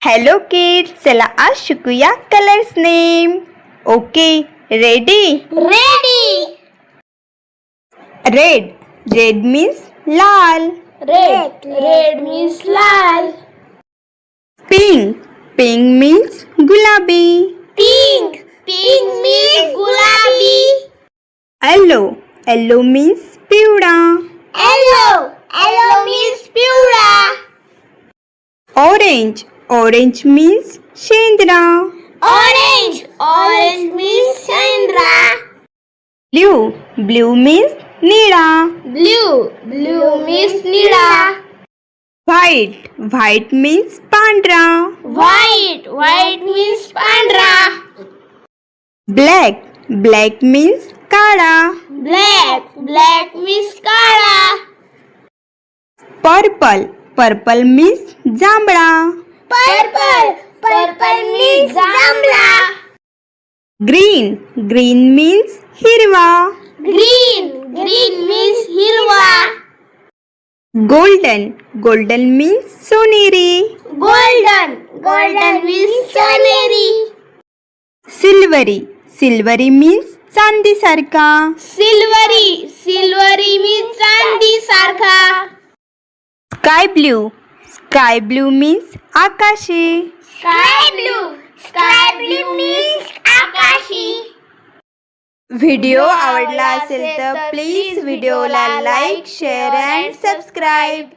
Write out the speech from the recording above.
Hello kids, चला आज शिकूया colours name. Okay, ready? Ready. Red. Red means लाल. रेड. रेड means लाल. पिंक. पिंक मीन्स गुलाबी. पिंक. पिंक means गुलाबी. येलो. येलो मीन्स पिवळा. येलो. येलो means पिवळा. Orange. Orange means Shendra. Orange. Orange means Shendra. Blue. Blue means निळा. Blue. Blue means निळा. White. White means पांढरा. White. White means पांढरा. Black. Black means काळा. Black. Black means काळा. Purple. Purple means जांभळा. Purple. Purple means जांभळा. Green. Green means हिरवा. Green. Green means हिरवा. गोल्डन. गोल्डन मीन्स सोनेरी. गोल्डन. गोल्डन means सोनेरी. सिल्वरी. सिल्वरी मीन्स चांदीसारखा. सिल्वरी. सिल्वरी means चांदी सारखा. Sky blue. Sky blue means आकाशी. Sky blue. Sky blue means आकाशी. व्हिडिओ आवडला असेल तर प्लीज व्हिडिओला लाईक, शेअर अँड सबस्क्राईब.